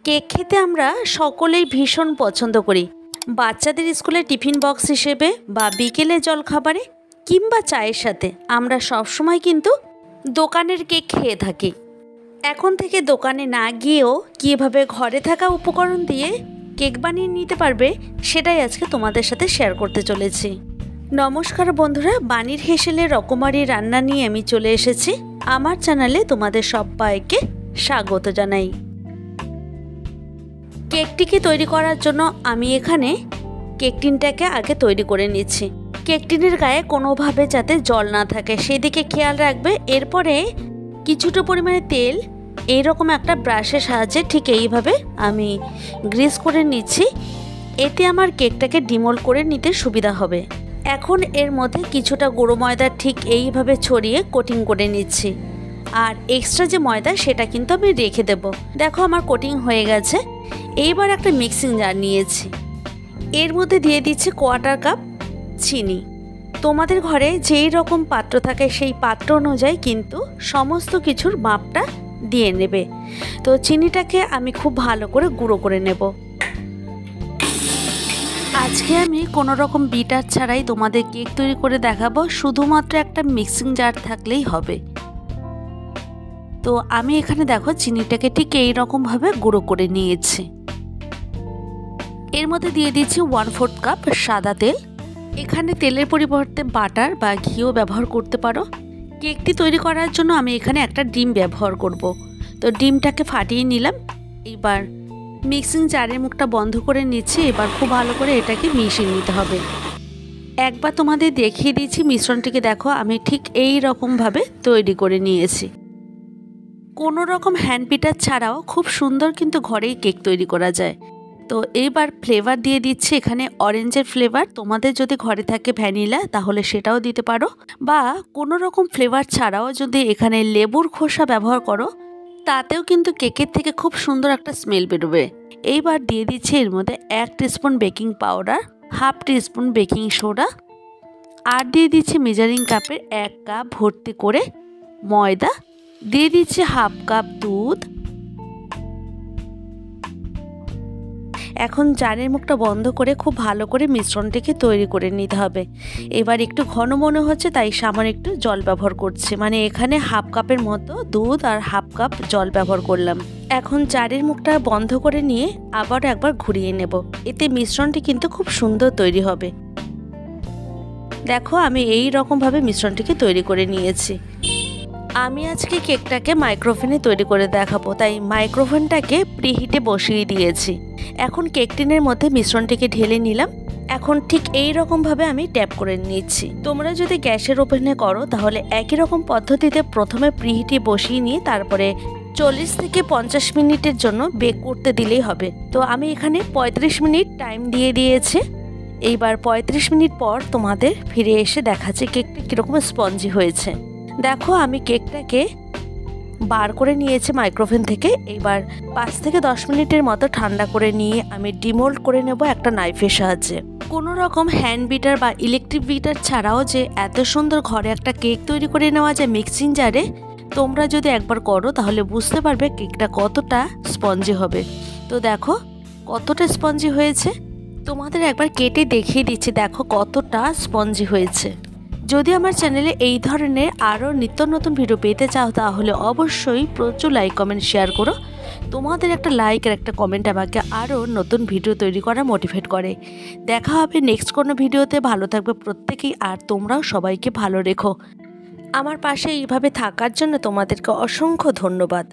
Cake খেতে আমরা সকলেই ভীষণ পছন্দ করি। বাচ্চাদের স্কুলে টিফিন বক্স হিসেবে বা বিকেলে জলখাবারে কিংবা চায়ের সাথে আমরা সবসময় কিন্তু দোকানের কেক খেয়ে থাকি। এখন থেকে দোকানে না গিয়েও কীভাবে ঘরে থাকা উপকরণ দিয়ে কেক বানিয়ে নিতে পারবে সেটাই আজকে তোমাদের সাথে শেয়ার করতে চলেছি। নমস্কার বন্ধুরা, বাণীর হেসেলের রকমারি রান্না নিয়ে আমি চলে এসেছি। আমার চ্যানেলে তোমাদের সবাইকে স্বাগত জানাই। কেকটিকে তৈরি করার জন্য আমি এখানে কেক টিনটাকে আগে তৈরি করে নিচ্ছি। কেক টিনের গায়ে কোনোভাবে যাতে জল না থাকে সেদিকে খেয়াল রাখবে। এরপরে কিছুটা পরিমাণে তেল এইরকম একটা ব্রাশের সাহায্যে ঠিক এইভাবে আমি গ্রিস করে নিচ্ছি। এতে আমার কেকটাকে ডিমোল্ড করে নিতে সুবিধা হবে। এখন এর মধ্যে কিছুটা গুঁড়ো ময়দা ঠিক এইভাবে ছড়িয়ে কোটিং করে নিচ্ছি। আর এক্সট্রা যে ময়দা সেটা কিন্তু আমি রেখে দেব। দেখো আমার কোটিং হয়ে গেছে। এইবার একটা মিক্সিং জার নিয়েছি, এর মধ্যে দিয়ে দিচ্ছি 1/4 কাপ চিনি। তোমাদের ঘরে যেই রকম পাত্র থাকে সেই পাত্র অনুযায়ী কিন্তু সমস্ত কিছুর মাপটা দিয়ে নেবে। তো চিনিটাকে আমি খুব ভালো করে গুঁড়ো করে নেব। আজকে আমি কোনো রকম বিটার ছাড়াই তোমাদের কেক তৈরি করে দেখাবো, শুধুমাত্র একটা মিক্সিং জার থাকলেই হবে। তো আমি এখানে দেখো চিনিটাকে ঠিক এইরকমভাবে গুঁড়ো করে নিয়েছি। এর মধ্যে দিয়ে দিচ্ছি 1/4 কাপ সাদা তেল। এখানে তেলের পরিবর্তে বাটার বা ঘিও ব্যবহার করতে পারো। কেকটি তৈরি করার জন্য আমি এখানে একটা ডিম ব্যবহার করব। তো ডিমটাকে ফাটিয়ে নিলাম। এবার মিক্সিং জারের মুখটা বন্ধ করে নিচ্ছি। এবার খুব ভালো করে এটাকে মিশিয়ে নিতে হবে। একবার তোমাদের দেখিয়ে দিচ্ছি মিশ্রণটিকে। দেখো আমি ঠিক এই রকমভাবে তৈরি করে নিয়েছি। কোনো রকম হ্যান্ড পিটার ছাড়াও খুব সুন্দর কিন্তু ঘরেই কেক তৈরি করা যায়। তো এইবার ফ্লেভার দিয়ে দিচ্ছি এখানে অরেঞ্জের ফ্লেভার। তোমাদের যদি ঘরে থাকে ভ্যানিলা তাহলে সেটাও দিতে পারো, বা কোনো রকম ফ্লেভার ছাড়াও যদি এখানে লেবুর খোসা ব্যবহার করো তাতেও কিন্তু কেকের থেকে খুব সুন্দর একটা স্মেল বেরোবে। এইবার দিয়ে দিচ্ছি এর মধ্যে 1 teaspoon baking powder, 1/2 teaspoon baking soda, আর দিয়ে দিচ্ছি মেজারিং কাপের 1 কাপ ভর্তি করে ময়দা, দিয়ে দিচ্ছি 1/2 কাপ দুধ। এখন জারের মুখটা বন্ধ করে খুব ভালো করে মিশ্রণটিকে তৈরি করে নিতে হবে। এবার একটু ঘন মনে হচ্ছে তাই সামান্য একটু জল ব্যবহার করছি। মানে এখানে 1/2 কাপের মতো দুধ আর 1/2 কাপ জল ব্যবহার করলাম। এখন জারের মুখটা বন্ধ করে নিয়ে আবার একবার ঘুরিয়ে নেব। এতে মিশ্রণটি কিন্তু খুব সুন্দর তৈরি হবে। দেখো আমি এই রকমভাবে মিশ্রণটিকে তৈরি করে নিয়েছি। আমি আজকে কেকটাকে মাইক্রোওভেনে তৈরি করে দেখাবো, তাই মাইক্রোওভেনটাকে প্রিহিটে বসিয়ে দিয়েছি। এখন কেক টিনের মধ্যে মিশ্রণটিকে ঢেলে নিলাম। এখন ঠিক এই রকমভাবে আমি ট্যাপ করে নিচ্ছি। তোমরা যদি গ্যাসের ওভেনে করো তাহলে একই রকম পদ্ধতিতে প্রথমে প্রিহিটে বসিয়ে নিয়ে তারপরে 40 থেকে 50 মিনিটের জন্য বেক করতে দিলেই হবে। তো আমি এখানে 35 মিনিট টাইম দিয়ে দিয়েছি। এইবার 35 মিনিট পর তোমাদের ফিরে এসে দেখাচ্ছি কেকটা কীরকম স্পঞ্জি হয়েছে। দেখো আমি কেকটাকে বার করে নিয়েছি মাইক্রোওভেন থেকে। এবার 5 থেকে 10 মিনিটের মতো ঠান্ডা করে নিয়ে আমি ডিমোল্ড করে নেব একটা নাইফের সাহায্যে। কোনো রকম হ্যান্ড বিটার বা ইলেকট্রিক বিটার ছাড়াও যে এত সুন্দর ঘরে একটা কেক তৈরি করে নেওয়া যায় মিক্সিং জারে, তোমরা যদি একবার করো তাহলে বুঝতে পারবে কেকটা কতটা স্পঞ্জি হবে। তো দেখো কতটা স্পঞ্জি হয়েছে, তোমাদের একবার কেটে দেখিয়ে দিচ্ছি। দেখো কতটা স্পঞ্জি হয়েছে। যদি আমার চ্যানেলে এই ধরনের আরও নিত্য নতুন ভিডিও পেতে চাও তাহলে অবশ্যই প্রচুর লাইক কমেন্ট শেয়ার করো। তোমাদের একটা লাইক আর একটা কমেন্ট আমাকে আরও নতুন ভিডিও তৈরি করা মোটিভেট করে। দেখা হবে নেক্সট কোনো ভিডিওতে। ভালো থাকবে প্রত্যেকেই, আর তোমরাও সবাইকে ভালো রেখো। আমার পাশে এইভাবে থাকার জন্য তোমাদেরকে অসংখ্য ধন্যবাদ।